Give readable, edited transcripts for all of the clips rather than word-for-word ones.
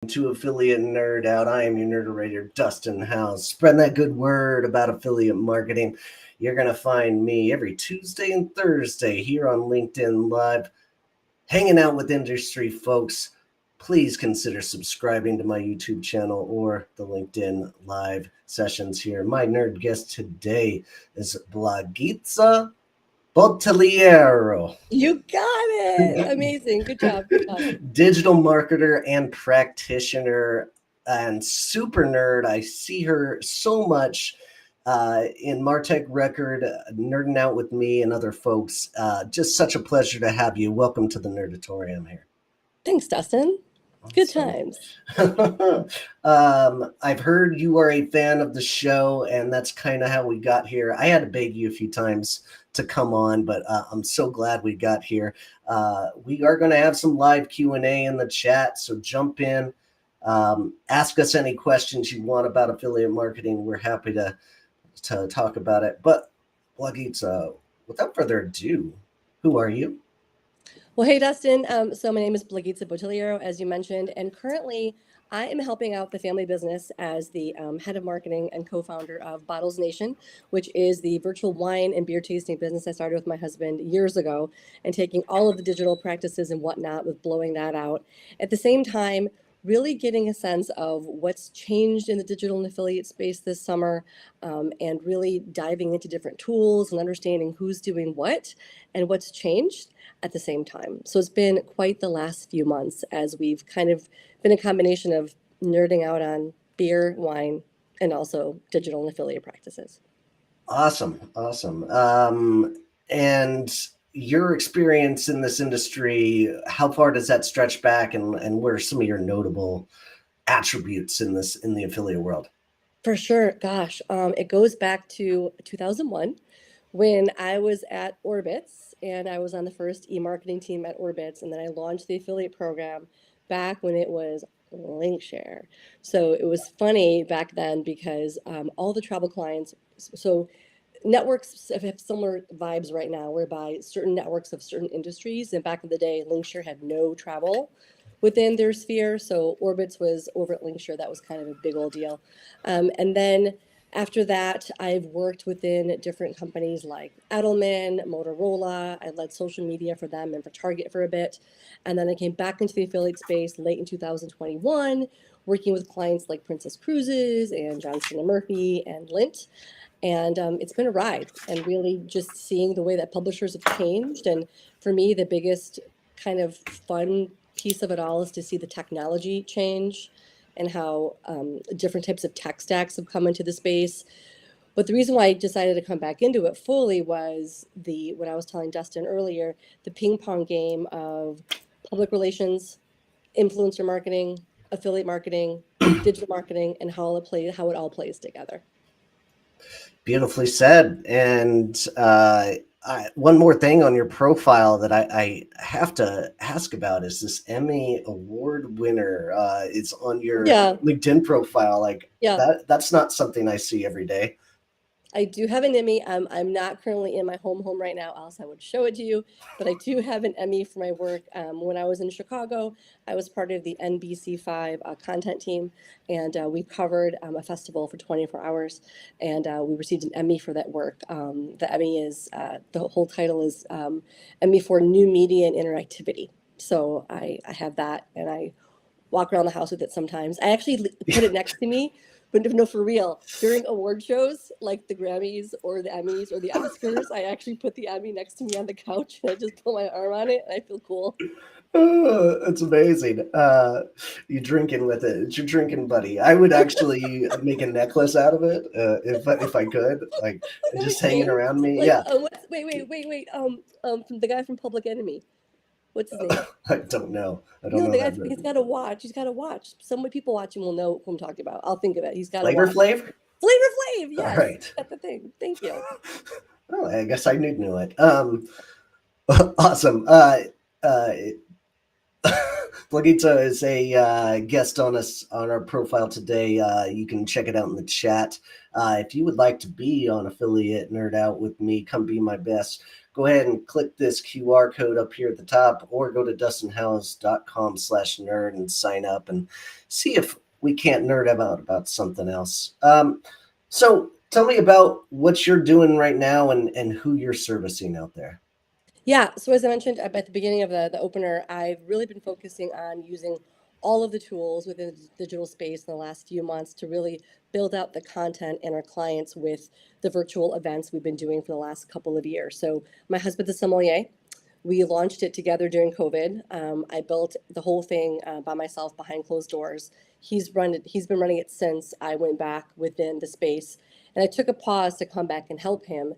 to Affiliate Nerd Out. I am your nerderator, Dustin House. Spreading that good word about affiliate marketing. You're going to find me every Tuesday and Thursday here on LinkedIn Live, hanging out with industry folks. Please consider subscribing to my YouTube channel or the LinkedIn Live sessions here. My nerd guest today is Blagitza Boteliero. You got it. Amazing. Good job. Good job. Digital marketer and practitioner and super nerd. I see her so much in Martech Record, nerding out with me and other folks. Just such a pleasure to have you. Welcome to the Nerdatorium here. Thanks, Dustin. Good times. I've heard you are a fan of the show, and that's kind of how we got here. I had to beg you a few times to come on, but I'm so glad we got here. We are going to have some live Q&A in the chat, so jump in. Ask us any questions you want about affiliate marketing. We're happy to talk about it. But Blagitza, without further ado, who are you? Well, hey, Dustin. So my name is Blagitza Boteliero, as you mentioned, and currently I am helping out the family business as the head of marketing and co-founder of Bottles Nation, which is the virtual wine and beer tasting business I started with my husband years ago, and taking all of the digital practices and whatnot with blowing that out. At the same time, really getting a sense of what's changed in the digital and affiliate space this summer, and really diving into different tools and understanding who's doing what and what's changed at the same time. So it's been quite the last few months as we've kind of been a combination of nerding out on beer, wine, and also digital and affiliate practices. Awesome. And your experience in this industry, how far does that stretch back, and what are some of your notable attributes in the affiliate world? For sure. Gosh, it goes back to 2001 when I was at Orbitz and I was on the first e-marketing team at Orbitz, and then I launched the affiliate program back when it was Linkshare. So it was funny back then because all the travel clients, so networks have similar vibes right now, whereby certain networks of certain industries, and back in the day, Linkshare had no travel within their sphere. So Orbitz was over at Linkshare. That was kind of a big old deal. And then after that, I've worked within different companies like Edelman, Motorola. I led social media for them and for Target for a bit. And then I came back into the affiliate space late in 2021, working with clients like Princess Cruises and Johnston & Murphy and Lint. And it's been a ride, and really just seeing the way that publishers have changed. And for me, the biggest kind of fun piece of it all is to see the technology change and how different types of tech stacks have come into the space. But the reason why I decided to come back into it fully was what I was telling Dustin earlier, the ping pong game of public relations, influencer marketing, affiliate marketing, digital marketing, and how it all plays together. Beautifully said. And one more thing on your profile that I have to ask about is this Emmy Award winner. It's on your LinkedIn profile. That's not something I see every day. I do have an Emmy. I'm not currently in my home right now, else I would show it to you. But I do have an Emmy for my work. When I was in Chicago, I was part of the NBC5 content team, and we covered a festival for 24 hours, and we received an Emmy for that work. The Emmy is, the whole title is Emmy for New Media and Interactivity. So I have that, and I walk around the house with it sometimes. I actually put it next to me. But no, for real, during award shows like the Grammys or the Emmys or the Oscars, I actually put the Emmy next to me on the couch, and I just put my arm on it, and I feel cool. Oh, that's amazing. You drinking with it. It's your drinking buddy. I would actually make a necklace out of it if I could, like just hanging around me. Yeah. Wait. From the guy from Public Enemy. What's his name? I don't know. The guy, he's got a watch. He's got a watch. So many people watching will know who I'm talking about. I'll think of it. He's got Flavor a watch. Flav? Flavor Flav, yes. All right. That's the thing. Thank you. Oh, I guess I knew it. Awesome. Blagitza is a guest on our profile today. You can check it out in the chat. If you would like to be on Affiliate Nerd Out with me, come be my best. go ahead and click this QR code up here at the top, or go to dustinhouse.com/nerd and sign up and see if we can't nerd about something else. So tell me about what you're doing right now and who you're servicing out there. Yeah, so as I mentioned at the beginning of the opener, I've really been focusing on using all of the tools within the digital space in the last few months to really build out the content and our clients with the virtual events we've been doing for the last couple of years. So my husband's a sommelier. We launched it together during COVID. I built the whole thing by myself behind closed doors. He's been running it since I went back within the space, and I took a pause to come back and help him.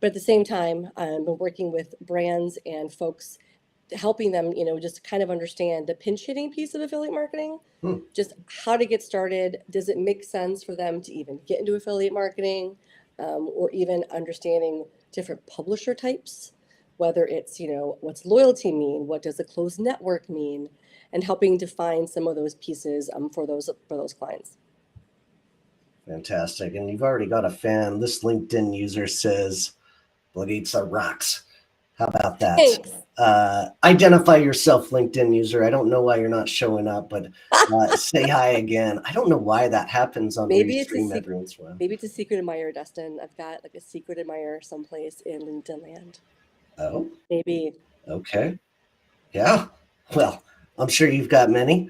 But at the same time, I've been working with brands and folks, helping them, just kind of understand the pinch hitting piece of affiliate marketing, Hmm. just how to get started. Does it make sense for them to even get into affiliate marketing, or even understanding different publisher types, whether it's, what's loyalty mean? What does a closed network mean? And helping define some of those pieces for those clients. Fantastic. And you've already got a fan. This LinkedIn user says, Blagitsa rocks. How about that? Thanks. Identify yourself, LinkedIn user. I don't know why you're not showing up, but say hi again. I don't know why that happens on Maybe it's a Restream secret. every once in a while. Maybe it's a secret admirer, Dustin. I've got like a secret admirer someplace in LinkedIn land. Oh, Maybe. okay. Yeah. Well, I'm sure you've got many.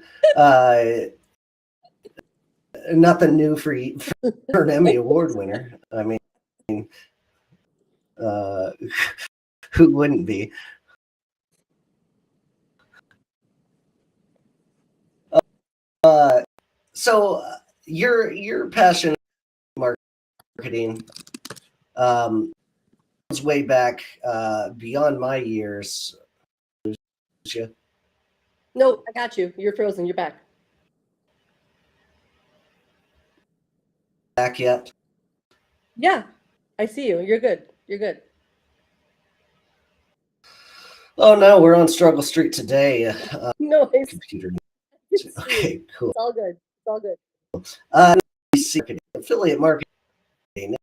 Nothing new for you, for an Emmy Award winner. I mean, uh, who wouldn't be? Uh, so your passion marketing goes way back beyond my years. No, I got you. You're frozen. You're back. Back yet? Yeah, I see you. You're good. You're good. Oh no, we're on Struggle Street today. No, Computer. it's you. Okay, cool. It's all good. It's all good. Affiliate marketing.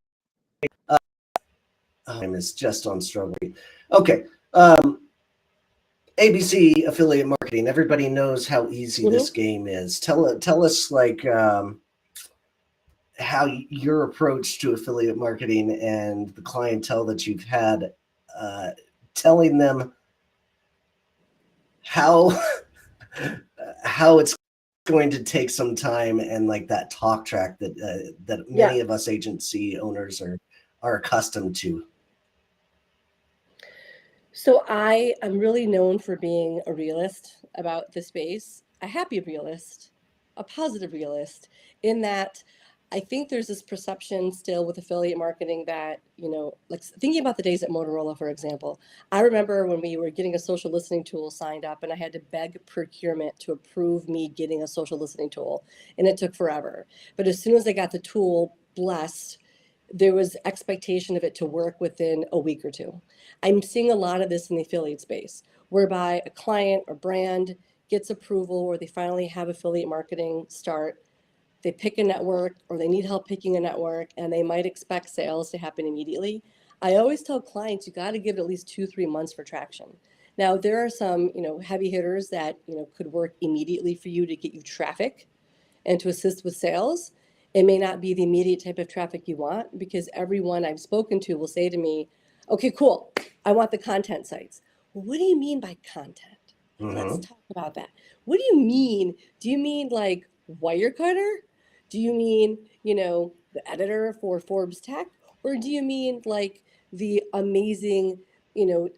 Time is just on Struggle Street. Okay. ABC affiliate marketing. Everybody knows how easy this game is. Tell us like how your approach to affiliate marketing and the clientele that you've had, telling them how how it's going to take some time and like that talk track that many of us agency owners are accustomed to. So I am really known for being a realist about the space, a happy realist, a positive realist, in that I think there's this perception still with affiliate marketing that, like thinking about the days at Motorola, for example. I remember when we were getting a social listening tool signed up and I had to beg procurement to approve me getting a social listening tool, and it took forever. But as soon as I got the tool blessed, there was expectation of it to work within a week or two. I'm seeing a lot of this in the affiliate space, whereby a client or brand gets approval or they finally have affiliate marketing start. They pick a network or they need help picking a network and they might expect sales to happen immediately. I always tell clients you got to give it at least 2-3 months for traction. Now there are some, heavy hitters that, could work immediately for you to get you traffic and to assist with sales. It may not be the immediate type of traffic you want, because everyone I've spoken to will say to me, okay, cool, I want the content sites. Well, what do you mean by content? Let's talk about that. What do you mean? Do you mean like Wirecutter? Do you mean, the editor for Forbes Tech? Or do you mean like the amazing, you know,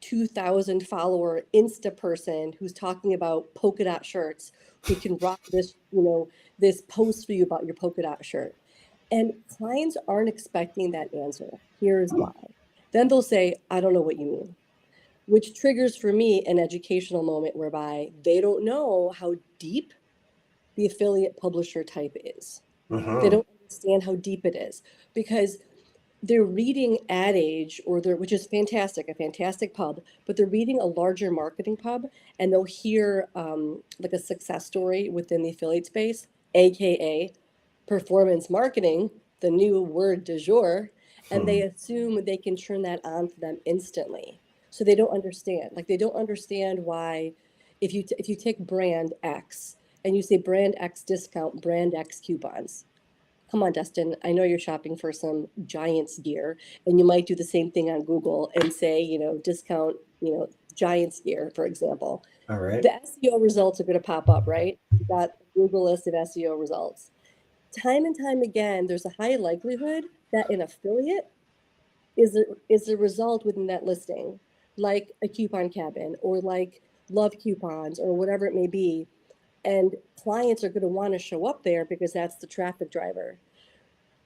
2,000 follower Insta person who's talking about polka dot shirts, who can rock this, this post for you about your polka dot shirt? And clients aren't expecting that answer. Here's why. Then they'll say, I don't know what you mean, which triggers for me an educational moment whereby they don't know how deep the affiliate publisher type is. They don't understand how deep it is, because they're reading Ad Age, which is fantastic, a fantastic pub, but they're reading a larger marketing pub, and they'll hear like a success story within the affiliate space, aka performance marketing, the new word du jour, and they assume they can turn that on for them instantly. So they don't understand. Like they don't understand why if you take brand X and you say brand X discount, brand X coupons. Come on, Dustin. I know you're shopping for some Giants gear, and you might do the same thing on Google and say, discount, Giants gear, for example. All right. The SEO results are going to pop up, right? You got a Google list of SEO results. Time and time again, there's a high likelihood that an affiliate is a result within that listing, like a coupon cabin or like love coupons or whatever it may be. And clients are going to want to show up there because that's the traffic driver.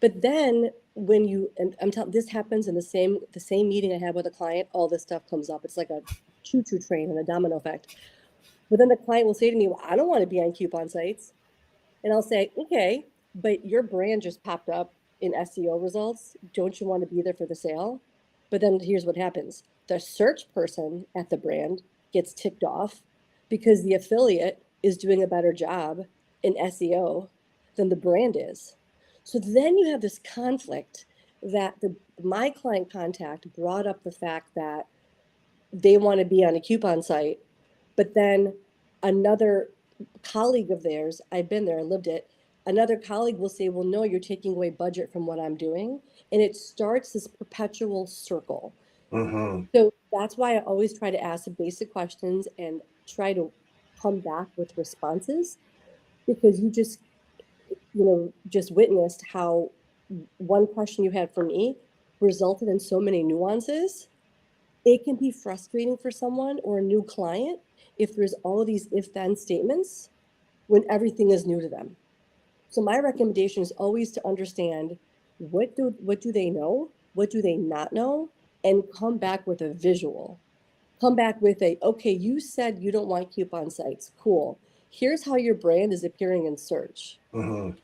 But then when you, and I'm telling, this happens in the same meeting I had with a client, all this stuff comes up. It's like a choo-choo train and a domino effect. But then the client will say to me, well, I don't want to be on coupon sites. And I'll say, okay, but your brand just popped up in SEO results. Don't you want to be there for the sale? But then here's what happens. The search person at the brand gets ticked off because the affiliate is doing a better job in SEO than the brand is. So then you have this conflict that my client contact brought up the fact that they want to be on a coupon site, but then another colleague of theirs, I've been there, I lived it. Another colleague will say, well, no, you're taking away budget from what I'm doing. And it starts this perpetual circle. Mm-hmm. So that's why I always try to ask the basic questions and try to come back with responses because just witnessed how one question you had for me resulted in so many nuances. It can be frustrating for someone or a new client if there's all of these if-then statements when everything is new to them. So my recommendation is always to understand what do they know, what do they not know, and come back with a visual. Come back with okay, you said you don't want coupon sites. Cool. Here's how your brand is appearing in search. Mm-hmm.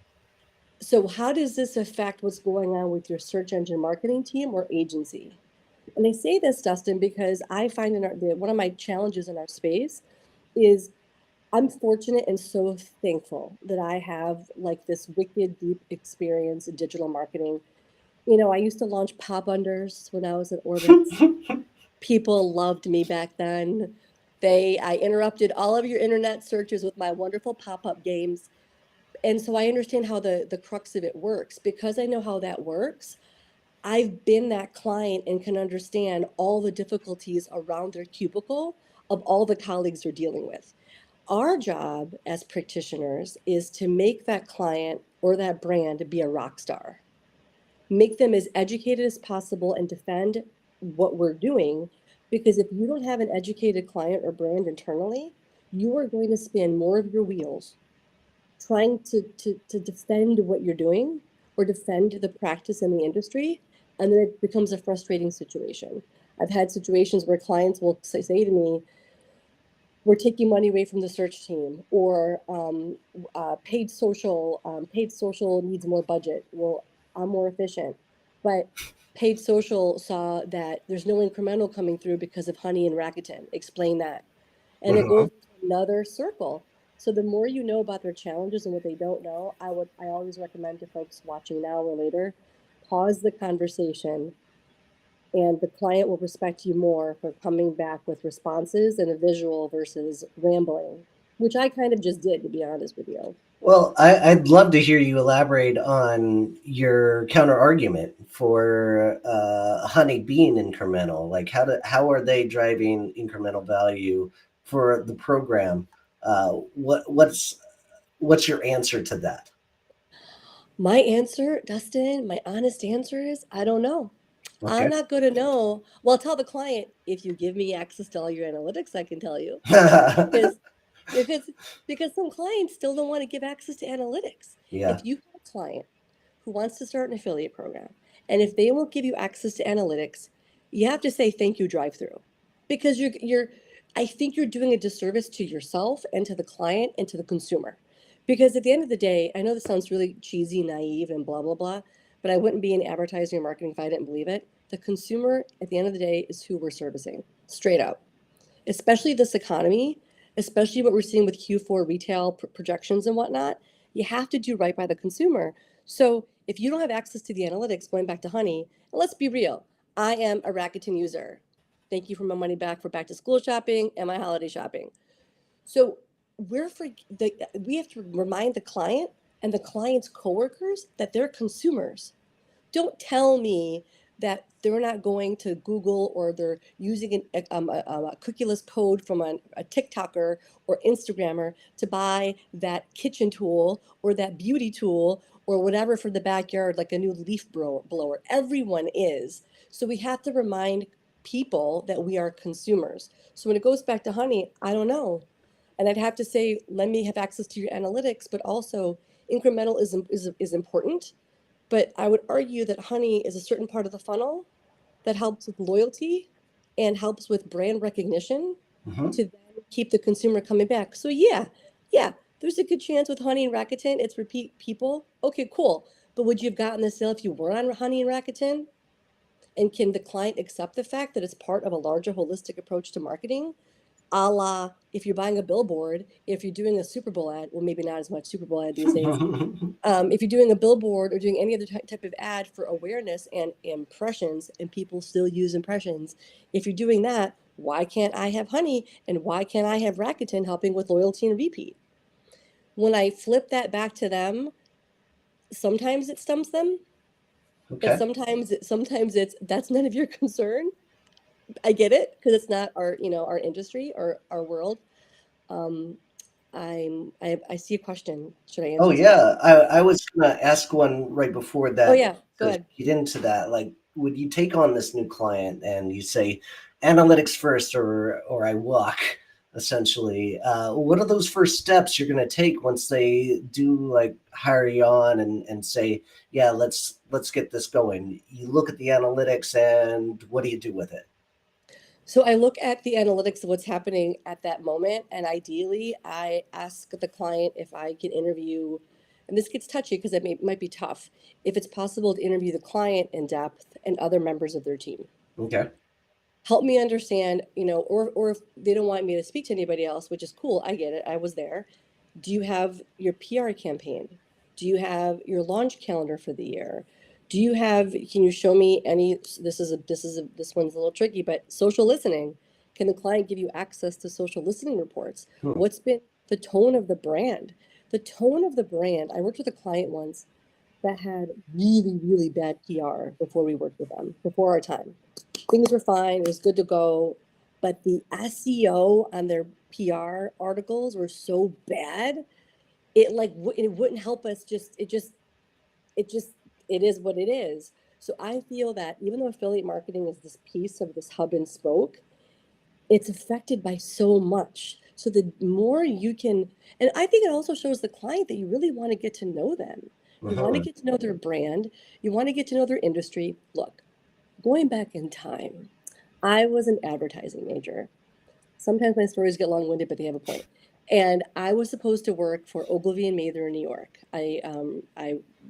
So how does this affect what's going on with your search engine marketing team or agency? And I say this, Dustin, because I find one of my challenges in our space is I'm fortunate and so thankful that I have like this wicked deep experience in digital marketing. I used to launch pop unders when I was at Orbitz. People loved me back then. I interrupted all of your internet searches with my wonderful pop-up games. And so I understand how the crux of it works. Because I know how that works, I've been that client and can understand all the difficulties around their cubicle of all the colleagues they're dealing with. Our job as practitioners is to make that client or that brand be a rock star, make them as educated as possible and defend what we're doing. Because if you don't have an educated client or brand internally, you are going to spin more of your wheels trying to defend what you're doing or defend the practice in the industry, and then it becomes a frustrating situation. I've had situations where clients will say to me, we're taking money away from the search team, or paid social needs more budget. Well, I'm more efficient, but paid social saw that there's no incremental coming through because of Honey and Rakuten. Explain that. And it Mm-hmm. goes another circle. So the more you know about their challenges and what they don't know, I always recommend to folks watching now or later, pause the conversation, and the client will respect you more for coming back with responses and a visual versus rambling, which I kind of just did, to be honest with you. Well, I'd love to hear you elaborate on your counter argument for honey being incremental. Like, how are they driving incremental value for the program? What's your answer to that? My answer, Dustin, my honest answer is I don't know. I'm Okay. not going to know. Well, tell the client, if you give me access to all your analytics, I can tell you. Because if it's because some clients still don't want to give access to analytics. Yeah. If you have a client who wants to start an affiliate program, and if they won't give you access to analytics, you have to say thank you drive through. Because you're I think you're doing a disservice to yourself and to the client and to the consumer. Because at the end of the day, I know this sounds really cheesy, naive, and blah blah blah, but I wouldn't be in advertising or marketing if I didn't believe it. The consumer at the end of the day is who we're servicing, straight up. Especially this economy, especially what we're seeing with Q4 retail projections and whatnot, you have to do right by the consumer. So If you don't have access to the analytics, going back to honey, and let's be real, I am a Rakuten user. Thank you for my money back for back to school shopping and my holiday shopping. So we have to remind the client and the client's coworkers that they're consumers. Don't tell me that they're not going to Google or they're using a cookieless code from a TikToker or Instagrammer to buy that kitchen tool or that beauty tool or whatever for the backyard, like a new leaf blower. Everyone is. So we have to remind people that we are consumers. So when it goes back to honey, I don't know. And I'd have to say, let me have access to your analytics, but also incremental is important. But I would argue that honey is a certain part of the funnel that helps with loyalty and helps with brand recognition Mm-hmm. to then keep the consumer coming back. So yeah, there's a good chance with honey and Rakuten, it's repeat people. Okay, cool. But would you have gotten the sale if you weren't on honey and Rakuten? And can the client accept the fact that it's part of a larger holistic approach to marketing? A la if you're buying a billboard, if you're doing a Super Bowl ad, well, maybe not as much Super Bowl ad these days. If you're doing a billboard or doing any other type of ad for awareness and impressions, and people still use impressions, if you're doing that, why can't I have honey and why can't I have Rakuten helping with loyalty and repeat? When I flip that back to them, sometimes it stumps them, but Okay. sometimes it's that's none of your concern. I get it because it's not our our industry or our world. Um, I see a question. Should I Oh answer this question? yeah, I was gonna ask one right before Oh that yeah, go to ahead. get into that. Like, would you take on this new client and you say analytics first, or I walk, essentially? What are those first steps you're gonna take once they do like hire you on and say, yeah, let's get this going? You look at the analytics and what do you do with it? So I look at the analytics of what's happening at that moment, and ideally, I ask the client if I can interview, and this gets touchy because might be tough, if it's possible to interview the client in depth and other members of their team. Okay. Help me understand, or if they don't want me to speak to anybody else, which is cool, I get it, I was there. Do you have your PR campaign? Do you have your launch calendar for the year? Can you show me any, this one's a little tricky, but social listening. Can the client give you access to social listening reports? Hmm. What's been the tone of the brand? The tone of the brand. I worked with a client once that had really, really bad PR before we worked with them, before our time. Things were fine, it was good to go, but the SEO on their PR articles were so bad, it wouldn't help us it just it is what it is. So I feel that even though affiliate marketing is this piece of this hub and spoke, it's affected by so much. So the more you can, and I think it also shows the client that you really want to get to know them. You want to Mhm. get to know their brand. You want to get to know their industry. Look, going back in time, I was an advertising major. Sometimes my stories get long-winded, but they have a point. And I was supposed to work for Ogilvy and Mather in New York. I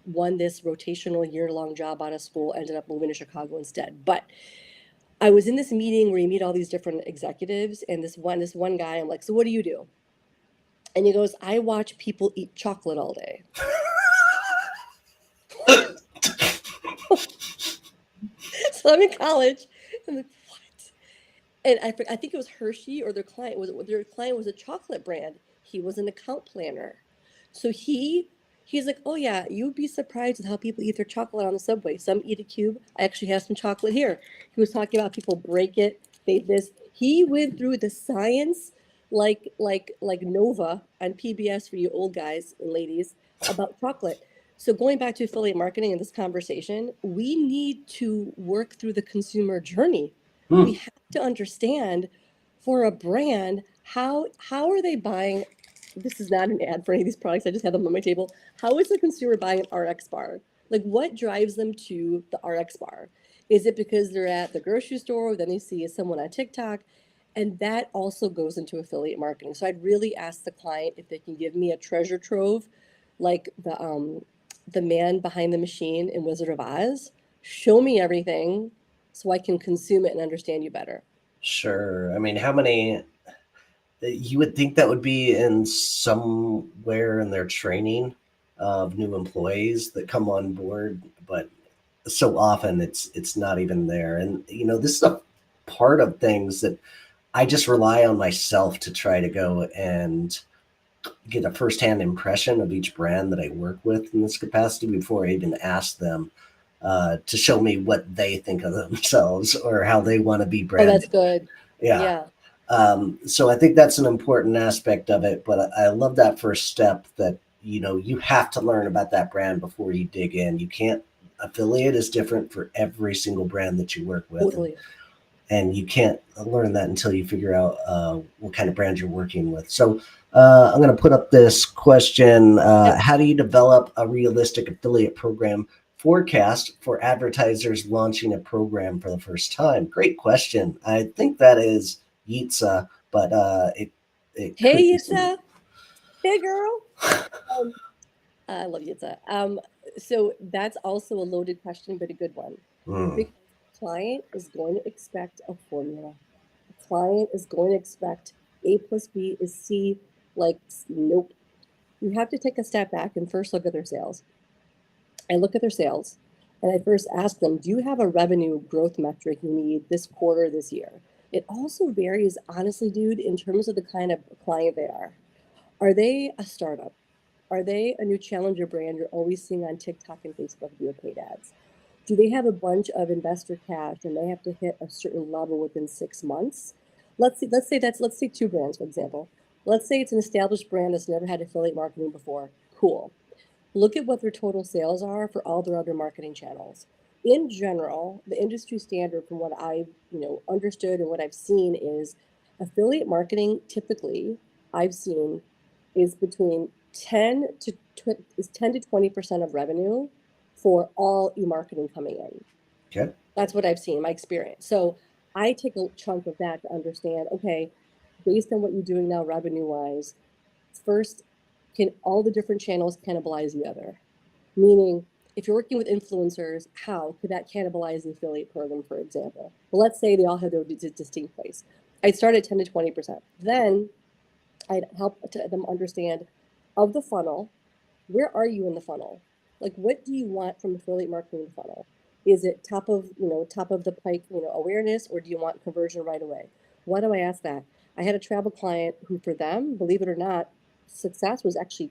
won this rotational year-long job out of school, ended up moving to Chicago instead. But I was in this meeting where you meet all these different executives, and this one guy, I'm like, so what do you do? And he goes, I watch people eat chocolate all day. So I'm in college. I'm like, what? And I think it was Hershey or their client was a chocolate brand. He was an account planner. So he's like, oh yeah, you'd be surprised at how people eat their chocolate on the subway. Some eat a cube. I actually have some chocolate here. He was talking about people break it, they this. He went through the science like Nova on PBS for you old guys and ladies about chocolate. So going back to affiliate marketing in this conversation, we need to work through the consumer journey. We Hmm. have to understand for a brand how are they buying. This is not an ad for any of these products, I just have them on my table. How is the consumer buying an RX bar? Like what drives them to the RX bar? Is it because they're at the grocery store, then they see someone on TikTok? And that also goes into affiliate marketing. So I'd really ask the client if they can give me a treasure trove like the man behind the machine in Wizard of Oz. Show me everything so I can consume it and understand you better. Sure. I mean, how many? You would think that would be in somewhere in their training. of new employees that come on board, but so often it's not even there. And this is a part of things that I just rely on myself to try to go and get a firsthand impression of each brand that I work with in this capacity before I even ask them to show me what they think of themselves or how they want to be Oh, that's branded. good. Yeah. Yeah. So I think that's an important aspect of it. But I love that first step that, you have to learn about that brand before you dig in. You can't, affiliate is different for every single brand that you work with. Totally. And you can't learn that until you figure out what kind of brand you're working with. So I'm going to put up this question. Yep. How do you develop a realistic affiliate program forecast for advertisers launching a program for the first time? Great question. I think that is Yitza, but it could Hey, be some. Yitza. Hey, girl. Um, I love Yitza. So that's also a loaded question, but a good one. Mm, Because the client is going to expect a formula. The client is going to expect A plus B is C. Like, nope. You have to take a step back and first look at their sales. I look at their sales and I first ask them, do you have a revenue growth metric you need this quarter, this year? It also varies, honestly, dude, in terms of the kind of client they are. Are they a startup? Are they a new challenger brand you're always seeing on TikTok and Facebook via paid ads? Do they have a bunch of investor cash and they have to hit a certain level within 6 months? Let's say two brands, for example. Let's say it's an established brand that's never had affiliate marketing before. Cool. Look at what their total sales are for all their other marketing channels. In general, the industry standard from what I've understood and what I've seen is affiliate marketing typically I've seen is between 10 to 20% of revenue for all e-marketing coming in. okay. That's what I've seen in my experience. So I take a chunk of that to understand, okay, based on what you're doing now revenue wise, first, can all the different channels cannibalize the other? Meaning, if you're working with influencers, how could that cannibalize the affiliate program, for example? Well, let's say they all have their distinct place. I'd start at 10 to 20%. Then I'd help them understand of the funnel, where are you in the funnel? Like, what do you want from affiliate marketing funnel? Is it top of the pike, awareness, or do you want conversion right away? Why do I ask that? I had a travel client who, for them, believe it or not, success was actually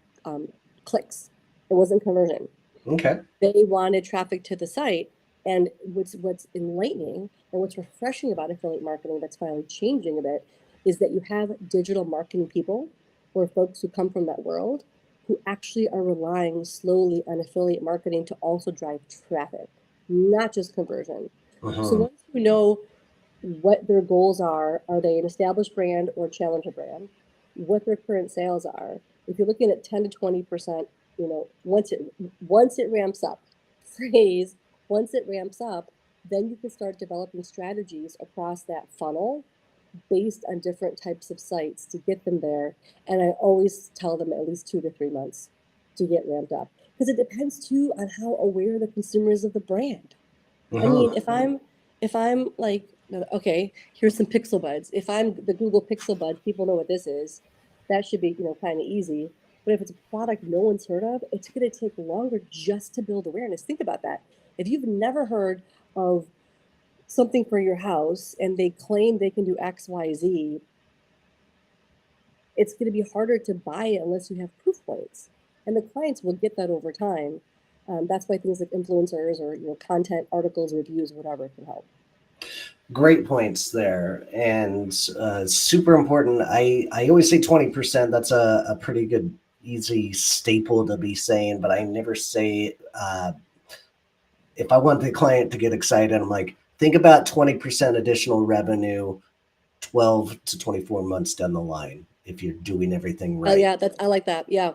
clicks. It wasn't conversion. Okay. They wanted traffic to the site. And what's enlightening and what's refreshing about affiliate marketing that's finally changing a bit is that you have digital marketing people or folks who come from that world who actually are relying slowly on affiliate marketing to also drive traffic, not just conversion. So Uh-huh. once you know what their goals are they an established brand or challenger brand? What their current sales are? If you're looking at 10 to 20%, once it ramps up, phrase, once it ramps up, then you can start developing strategies across that funnel based on different types of sites to get them there. And I always tell them at least 2 to 3 months to get ramped up because it depends too on how aware the consumer is of the brand. I Uh-huh. mean, if I'm like, okay, here's some Pixel Buds. If I'm the Google Pixel Buds, people know what this is. That should be, kind of easy. But if it's a product no one's heard of, it's going to take longer just to build awareness. Think about that. If you've never heard of something for your house and they claim they can do X, Y, Z, it's going to be harder to buy it unless you have proof points. And the clients will get that over time. That's why things like influencers or content, articles, reviews, whatever can help. Great points there, and super important. I always say 20%. That's a pretty good, easy staple to be saying, but I never say if I want the client to get excited, I'm like, think about 20% additional revenue 12 to 24 months down the line if you're doing everything Oh right. yeah, I like that. Yeah.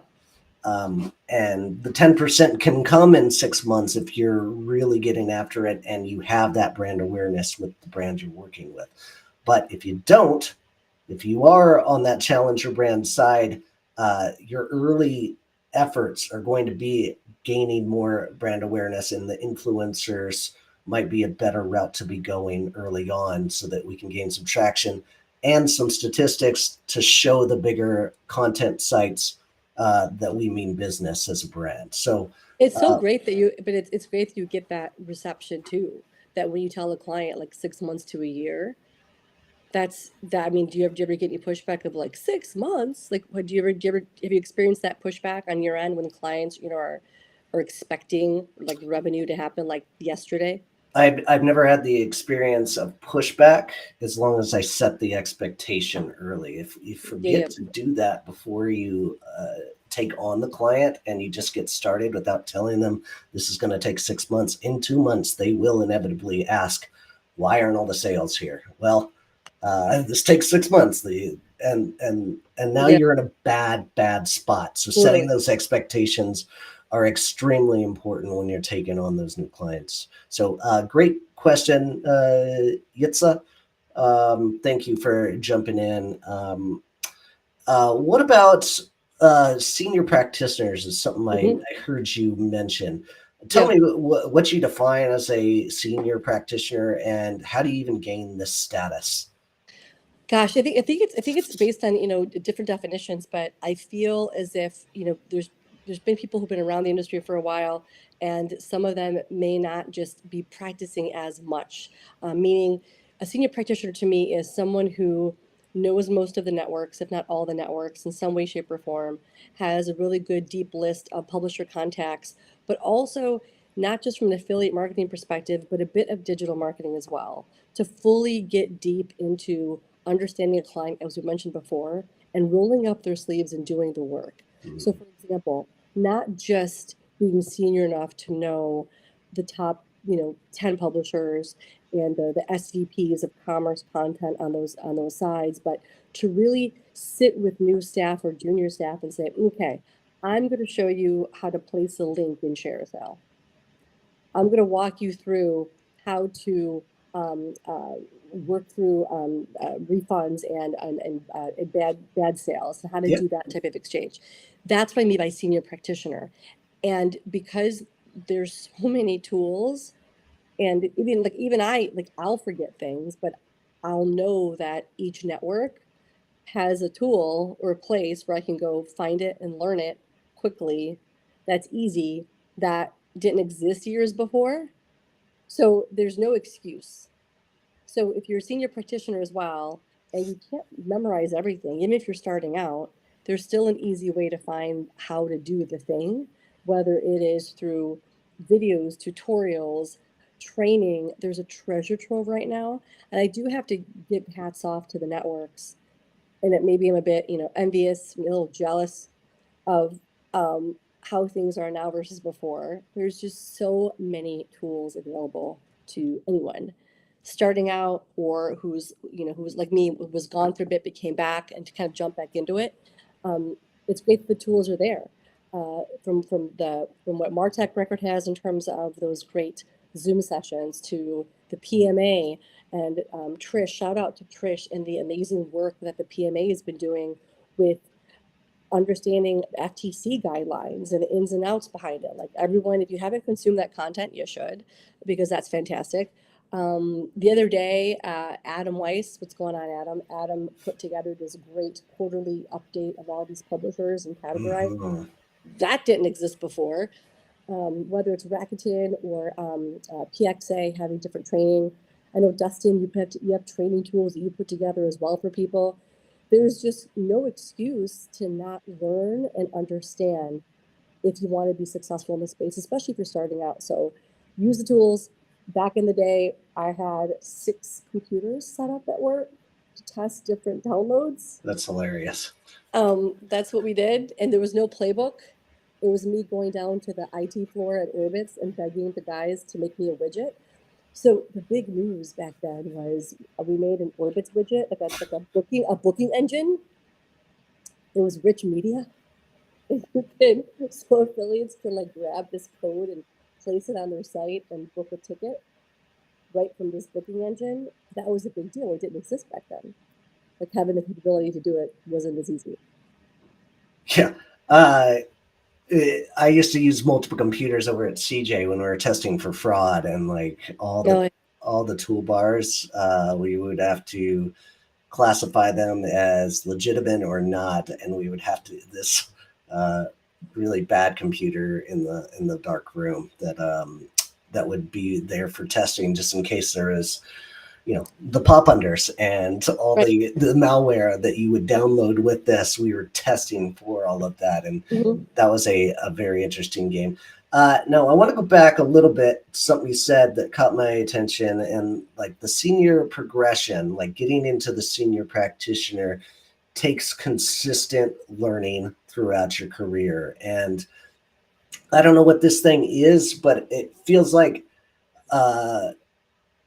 And the 10% can come in 6 months if you're really getting after it and you have that brand awareness with the brand you're working with. But if you don't, if you are on that challenger brand side, your early efforts are going to be gaining more brand awareness, and the influencers might be a better route to be going early on so that we can gain some traction and some statistics to show the bigger content sites that we mean business as a brand. So It's so great that you, but it's great that you get that reception too. That when you tell a client like 6 months to a year, that's that. I mean, do you ever get any pushback of like 6 months? Like, what have you experienced that pushback on your end when clients, are expecting like revenue to happen like yesterday? I've never had the experience of pushback as long as I set the expectation early. If you Yeah, forget to do that before you take on the client and you just get started without telling them this is going to take 6 months, in 2 months, they will inevitably ask, why aren't all the sales here? Well, this takes 6 months. And now yeah, you're in a bad spot. So setting totally. those expectations are extremely important when you're taking on those new clients. So great question, Yitza. Thank you for jumping in. What about senior practitioners is something Hmm. I heard you mention. Tell Yep. me what you define as a senior practitioner and how do you even gain this status? Gosh, I think it's based on, different definitions, but I feel as if, there's been people who've been around the industry for a while, and some of them may not just be practicing as much. Meaning, a senior practitioner to me is someone who knows most of the networks, if not all the networks, in some way, shape, or form, has a really good deep list of publisher contacts, but also not just from an affiliate marketing perspective, but a bit of digital marketing as well, to fully get deep into understanding a client, as we mentioned before, and rolling up their sleeves and doing the work. So, Mhm. for example, not just being senior enough to know the top, 10 publishers and the SVPs of commerce content on those sides, but to really sit with new staff or junior staff and say, okay, I'm going to show you how to place a link in ShareSale. I'm going to walk you through how to work through refunds and bad sales, and how to Yep. do that type of exchange. That's what I mean by senior practitioner. And because there's so many tools, and even I like I'll forget things, but I'll know that each network has a tool or a place where I can go find it and learn it quickly. That's easy. That didn't exist years before, so there's no excuse. So if you're a senior practitioner as well, and you can't memorize everything, even if you're starting out, there's still an easy way to find how to do the thing, whether it is through videos, tutorials, training. There's a treasure trove right now. And I do have to give hats off to the networks. And it maybe I'm a bit, envious, a little jealous of how things are now versus before. There's just so many tools available to anyone starting out, or who's like me, was gone for a bit but came back and to kind of jump back into it. Um, it's great that the tools are there. From what Martech Record has in terms of those great Zoom sessions to the PMA, and Trish, shout out to Trish and the amazing work that the PMA has been doing with understanding FTC guidelines and the ins and outs behind it. Like, everyone, if you haven't consumed that content, you should, because that's fantastic. The other day, Adam Weiss, what's going on, Adam? Adam put together this great quarterly update of all these publishers and categorized. Mhm. That didn't exist before. Whether it's Rakuten or PXA having different training. I know, Dustin, you have training tools that you put together as well for people. There's just no excuse to not learn and understand if you want to be successful in this space, especially if you're starting out. So use the tools. Back in the day, I had 6 computers set up at work to test different downloads. That's hilarious. That's what we did, and there was no playbook. It was me going down to the IT floor at Orbitz and begging the guys to make me a widget. So the big news back then was we made an Orbitz widget, like a booking engine. It was rich media. And so affiliates can like grab this code and place it on their site and book a ticket right from this booking engine. That was a big deal. It didn't exist back then. Like, having the capability to do it wasn't as easy. Yeah. Uh, I used to use multiple computers over at CJ when we were testing for fraud, and like No, all the toolbars, we would have to classify them as legitimate or not, and we would have to this really bad computer in the dark room that would be there for testing just in case there is, the pop unders and all Right. the malware that you would download with this. We were testing for all of that, and Mhm. that was a very interesting game. Now I want to go back a little bit. Something you said that caught my attention, and like the senior progression, like getting into the senior practitioner takes consistent learning throughout your career. And I don't know what this thing is, but it feels like uh,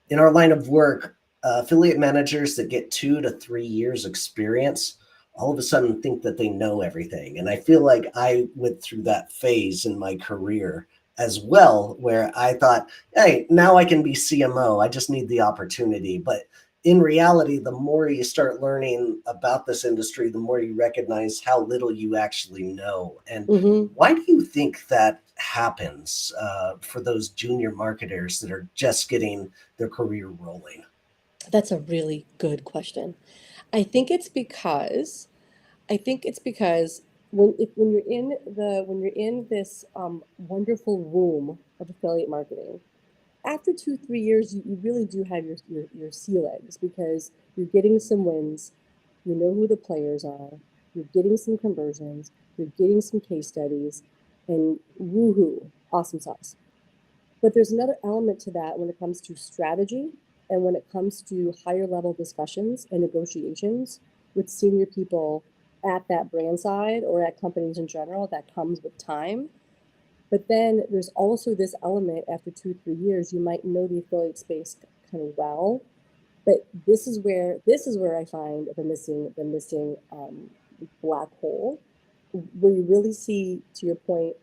in our line of work, affiliate managers that get 2 to 3 years experience all of a sudden think that they know everything. And I feel like I went through that phase in my career as well, where I thought, hey, now I can be CMO. I just need the opportunity. But in reality, the more you start learning about this industry, the more you recognize how little you actually know. And Mhm. why do you think that happens for those junior marketers that are just getting their career rolling? That's a really good question. I think it's because I think it's because when you're in this wonderful womb of affiliate marketing, after 2 3 years, you really do have your sea legs because you're getting some wins, you know who the players are, you're getting some conversions, you're getting some case studies, and woohoo, awesome sauce. But there's another element to that when it comes to strategy and when it comes to higher level discussions and negotiations with senior people at that brand side or at companies in general that comes with time. But then there's also this element after 2 3 years, you might know the affiliate space kind of well, but this is where I find the missing black hole, where you really see, to your point,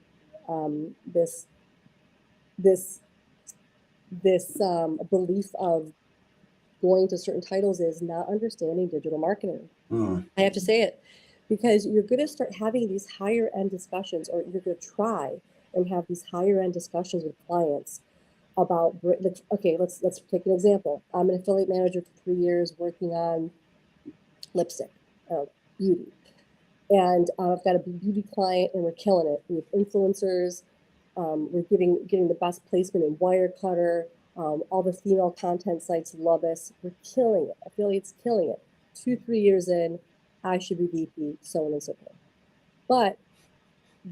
this this belief of going to certain titles is not understanding digital marketing. Hmm. I have to say it because you're going to start having these higher end discussions, or you're going to try and have these higher end discussions with clients about, okay, let's take an example. I'm an affiliate manager for 3 years working on lipstick, beauty. And I've got a beauty client, and we're killing it. We have influencers. We're getting the best placement in Wirecutter. All the female content sites love us. We're killing it. Affiliates killing it. 2 3 years in, I should be VP, so on and so forth. But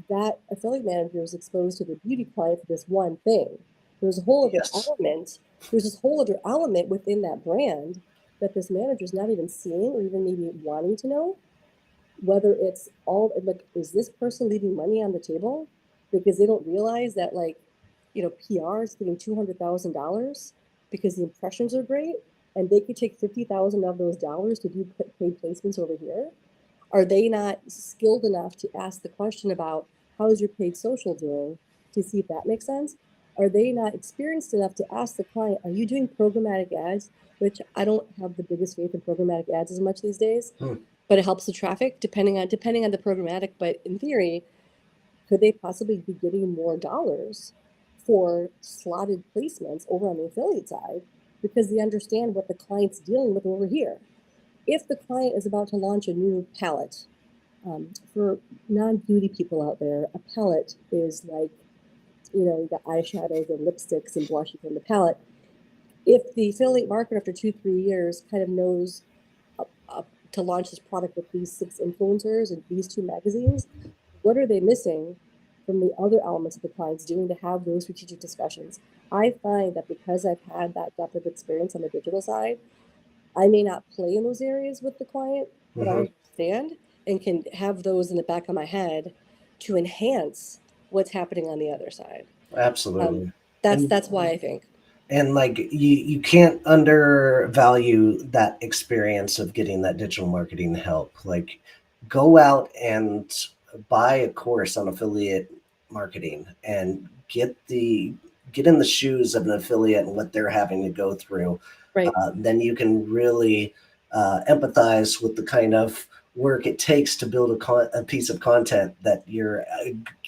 that affiliate manager is exposed to the beauty client for this one thing. There's a whole other Yes. element. There's this whole other element within that brand that this manager is not even seeing or even maybe wanting to know, whether it's all like, is this person leaving money on the table because they don't realize that, like, PR is getting $200,000 because the impressions are great, and they could take 50,000 of those dollars to do paid placements over here? Are they not skilled enough to ask the question about how's your paid social doing, to see if that makes sense? Are they not experienced enough to ask the client, are you doing programmatic ads? Which I don't have the biggest faith in programmatic ads as much these days, Hmm. but it helps the traffic depending on the programmatic. But in theory, could they possibly be getting more dollars for slotted placements over on the affiliate side because they understand what the client's dealing with over here? If the client is about to launch a new palette, for non-beauty people out there, a palette is like, you got eyeshadows and lipsticks and blushes in the palette. If the affiliate marketer after 2 3 years kind of knows to launch this product with these 6 influencers and these 2 magazines, what are they missing from the other elements of the client's doing to have those strategic discussions? I find that because I've had that depth of experience on the digital side, I may not play in those areas with the client, but I Hmm. understand and can have those in the back of my head to enhance what's happening on the other side. Um, Absolutely. that's And that's why I think. like you can't undervalue that experience of getting that digital marketing help. Like go out and buy a course on affiliate marketing and get in the shoes of an affiliate and what they're having to go through. Right. Then you can really empathize with the kind of work it takes to build a piece of content that you're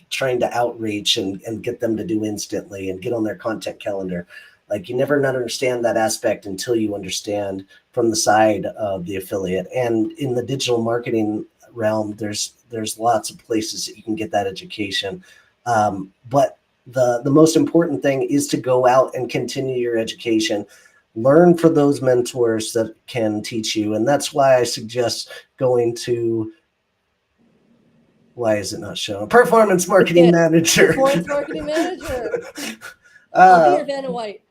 trying to outreach and get them to do instantly and get on their content calendar. Like you never understand that aspect until you understand from the side of the affiliate. And in the digital marketing realm. There's lots of places that you can get that education, but the most important thing is to go out and continue your education. Learn for those mentors that can teach you, and that's why I suggest going to. Why is it not showing? Performance marketing manager. Performance marketing manager. uh, I'll be your Vanna White.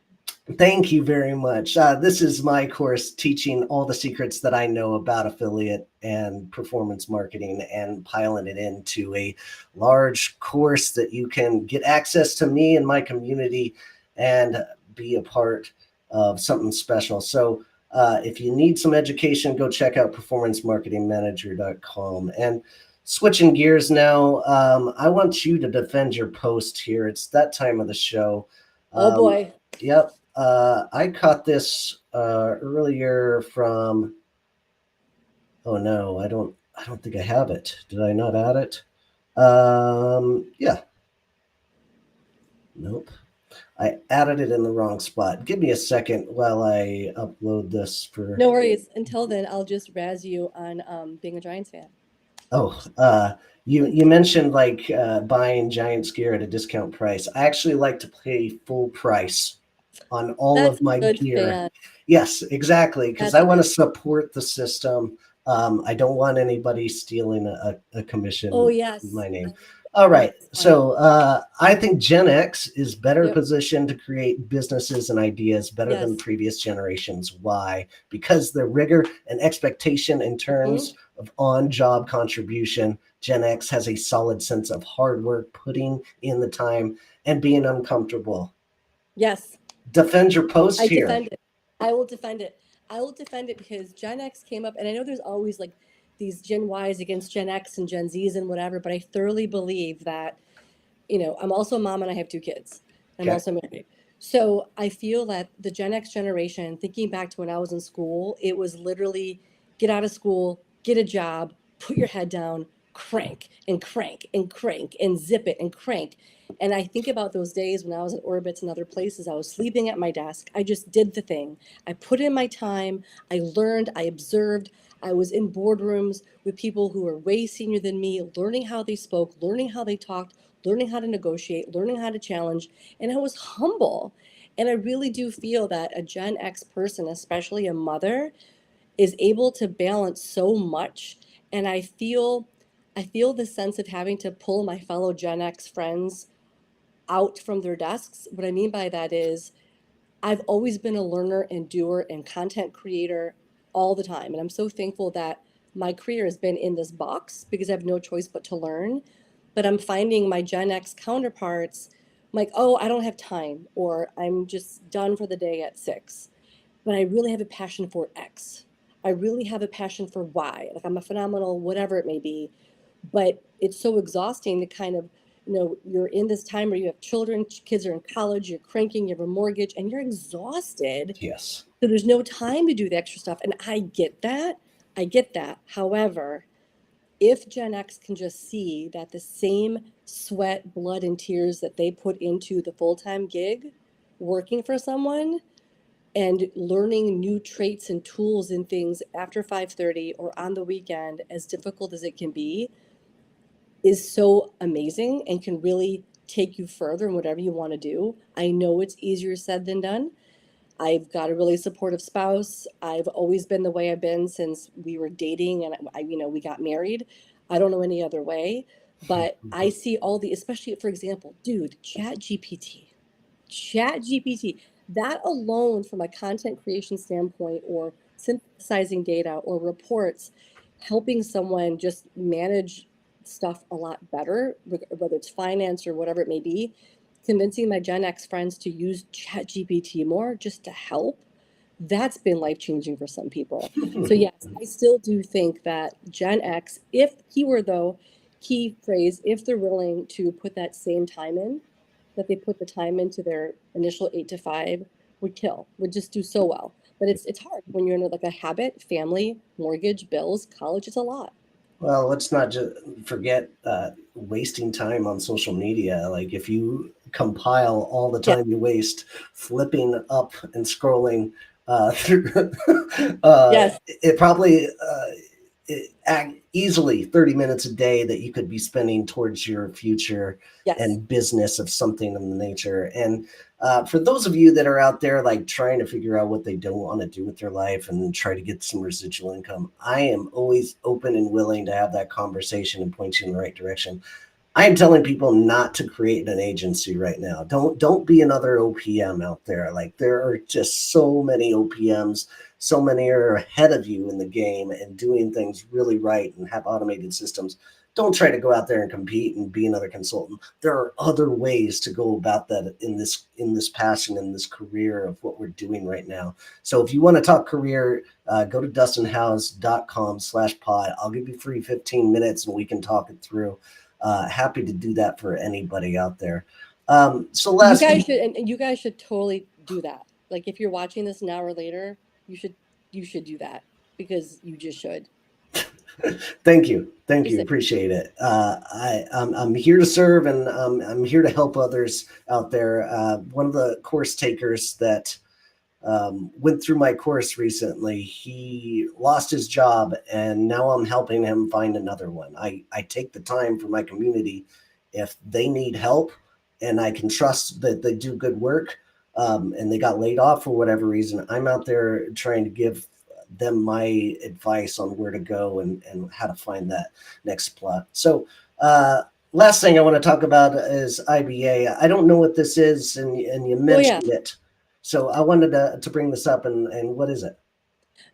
Thank you very much. This is my course teaching all the secrets that I know about affiliate and performance marketing and piling it into a large course that you can get access to me and my community and be a part of something special. So if you need some education, go check out performancemarketingmanager.com. And switching gears now, I want you to defend your post here. It's that time of the show. Oh boy. Yep. I caught this earlier from. Oh no, I don't think I have it. Did I not add it? Yeah. Nope. I added it in the wrong spot. Give me a second while I upload this for. No worries. Until then, I'll just razz you on being a Giants fan. Oh, you mentioned like buying Giants gear at a discount price. I actually like to pay full price on all That's of my good gear. fan. Yes, exactly, because That's I want to support the system. I don't want anybody stealing a commission Oh yes. in my name. All right, so I think Gen X is better positioned to create businesses and ideas better than previous generations. Why? Because the rigor and expectation in terms of on-job contribution, Gen X has a solid sense of hard work, putting in the time, and being uncomfortable. Yes. Defend your post here. Defend it. I will defend it. I will defend it because Gen X came up, and I know there's always like these Gen Ys against Gen X and Gen Zs and whatever, but I thoroughly believe that, I'm also a mom and I have 2 kids. I'm also married. So I feel that the Gen X generation, thinking back to when I was in school, it was literally get out of school, get a job, put your head down, crank and crank and crank and zip it and crank. And I think about those days when I was at Orbitz and other places. I was sleeping at my desk. I just did the thing. I put in my time. I learned. I observed. I was in boardrooms with people who were way senior than me, learning how they spoke, learning how they talked, learning how to negotiate, learning how to challenge. And I was humble. And I really do feel that a Gen X person, especially a mother, is able to balance so much. And I feel the sense of having to pull my fellow Gen X friends out from their desks. What I mean by that is I've always been a learner and doer and content creator all the time. And I'm so thankful that my career has been in this box because I have no choice but to learn. But I'm finding my Gen X counterparts like, oh, I don't have time, or I'm just done for the day at 6. But I really have a passion for X. I really have a passion for Y. Like I'm a phenomenal, whatever it may be. But it's so exhausting to kind of, you're in this time where you have children, kids are in college, you're cranking, you have a mortgage, and you're exhausted. Yes. So there's no time to do the extra stuff. And I get that. I get that. However, if Gen X can just see that the same sweat, blood, and tears that they put into the full-time gig, working for someone and learning new traits and tools and things after 5:30 or on the weekend, as difficult as it can be, is so amazing and can really take you further in whatever you want to do. I know it's easier said than done. I've got a really supportive spouse. I've always been the way I've been since we were dating and we got married. I don't know any other way, but I see all the, especially for example, dude, chat GPT, that alone from a content creation standpoint or synthesizing data or reports, helping someone just manage stuff a lot better, whether it's finance or whatever it may be, convincing my Gen X friends to use chat GPT more just to help, that's been life-changing for some people. So yes, I still do think that Gen X, if key phrase, if they're willing to put that same time in, that they put the time into their initial 8 to 5, would just do so well. But it's hard when you're in like a habit, family, mortgage, bills, college, it's a lot. Well, let's not just forget wasting time on social media. Like if you compile all the time you waste flipping up and scrolling through, Yes. it probably easily 30 minutes a day that you could be spending towards your future Yes. and business of something in the nature. And for those of you that are out there like trying to figure out what they don't want to do with their life and try to get some residual income, I am always open and willing to have that conversation and point you in the right direction. I am telling people not to create an agency right now. Don't be another OPM out there. Like there are just so many OPMs, so many are ahead of you in the game and doing things really right and have automated systems. Don't try to go out there and compete and be another consultant. There are other ways to go about that in this passion, in this career of what we're doing right now. So if you want to talk career, go to dustinhouse.com/pod. I'll give you free 15 minutes and we can talk it through. Happy to do that for anybody out there. So You last guys week, should, and you guys should totally do that. Like if you're watching this an hour later, you should do that because you just should. thank Just you, say, appreciate it. I'm here to serve and I'm here to help others out there. One of the course takers that went through my course recently, he lost his job and now I'm helping him find another one. I take the time for my community if they need help and I can trust that they do good work, and they got laid off for whatever reason. I'm out there trying to give them my advice on where to go and how to find that next plot. So, last thing I want to talk about is IBA. I don't know what this is, and you oh yeah, mentioned it. So I wanted to bring this up, and what is it?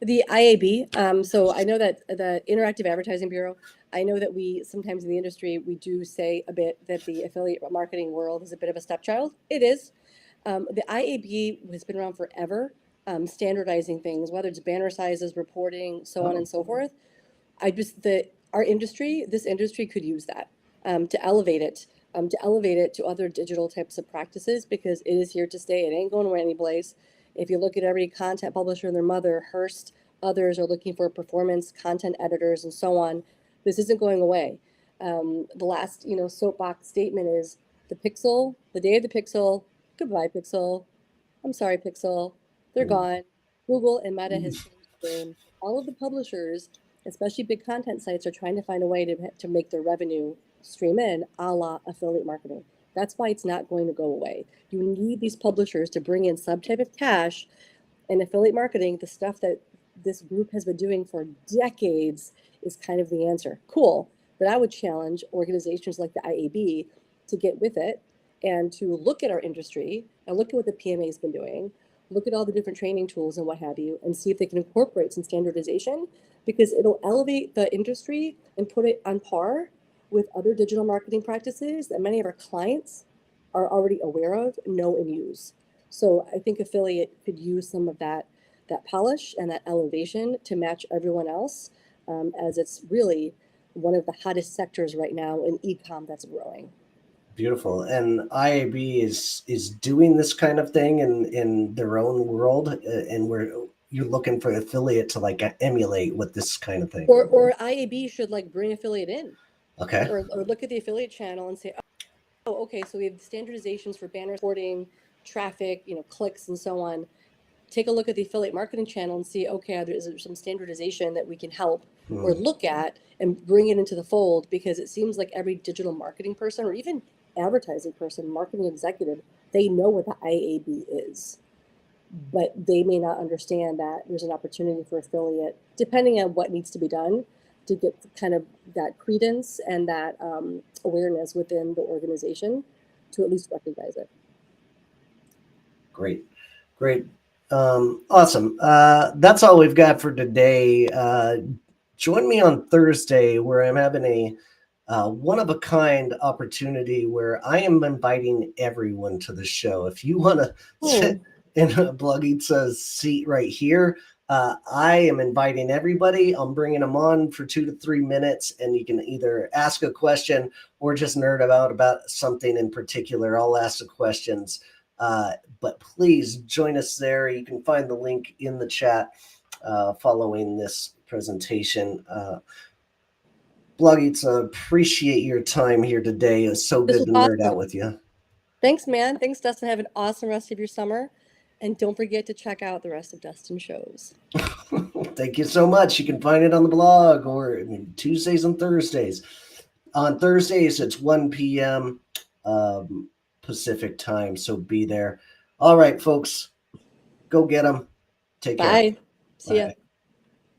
the IAB. So I know that the Interactive Advertising Bureau. I know that we sometimes in the industry we do say a bit that the affiliate marketing world is a bit of a stepchild. It is. The IAB has been around forever, standardizing things, whether it's banner sizes, reporting, so on Oh, and so forth. I just the our industry, this industry could use that, to elevate it to other digital types of practices because it is here to stay. It ain't going away any place. If you look at every content publisher and their mother, Hearst, others are looking for performance content editors and so on. This isn't going away. The last, soapbox statement is the Pixel, the day of the Pixel. Goodbye, Pixel. I'm sorry, Pixel. They're mm, gone. Google and Meta has changed the game. All of the publishers, especially big content sites, are trying to find a way to make their revenue stream in a la affiliate marketing. That's why it's not going to go away. You need these publishers to bring in some type of cash, and affiliate marketing, the stuff that this group has been doing for decades, is kind of the answer. Cool. But I would challenge organizations like the IAB to get with it and to look at our industry and look at what the PMA has been doing, look at all the different training tools and what have you, and see if they can incorporate some standardization because it'll elevate the industry and put it on par with other digital marketing practices that many of our clients are already aware of, know, and use. So I think affiliate could use some of that polish and that elevation to match everyone else, as it's really one of the hottest sectors right now in e-com that's growing. beautiful. And IAB is doing this kind of thing in their own world, and where you're looking for affiliate to like emulate with this kind of thing. Or IAB should like bring affiliate in, Okay. or look at the affiliate channel and say, oh, okay, so we have standardizations for banner reporting, traffic, clicks and so on. Take a look at the affiliate marketing channel and see, okay, is there some standardization that we can help Hmm. or look at and bring it into the fold? Because it seems like every digital marketing person or even advertising person, marketing executive, they know what the IAB is, but they may not understand that there's an opportunity for affiliate, depending on what needs to be done to get kind of that credence and that awareness within the organization to at least recognize it. Great. Great. Awesome. That's all we've got for today. Join me on Thursday where I'm having a one of a kind opportunity where I am inviting everyone to the show. If you want to Hmm. sit in a Blugitsa's seat right here, I am inviting everybody. I'm bringing them on for 2 to 3 minutes, and you can either ask a question or just nerd about something in particular. I'll ask the questions. But please join us there. You can find the link in the chat following this presentation. Bluggies, appreciate your time here today. It was so This good was to nerd out awesome. with you. Thanks, man. Thanks, Dustin. Have an awesome rest of your summer. And don't forget to check out the rest of Dustin's shows. Thank you so much. You can find it on the blog or Tuesdays and Thursdays. On Thursdays, it's 1 p.m. Pacific time, so be there. All right, folks, go get them. Take care. Bye. See ya. Bye.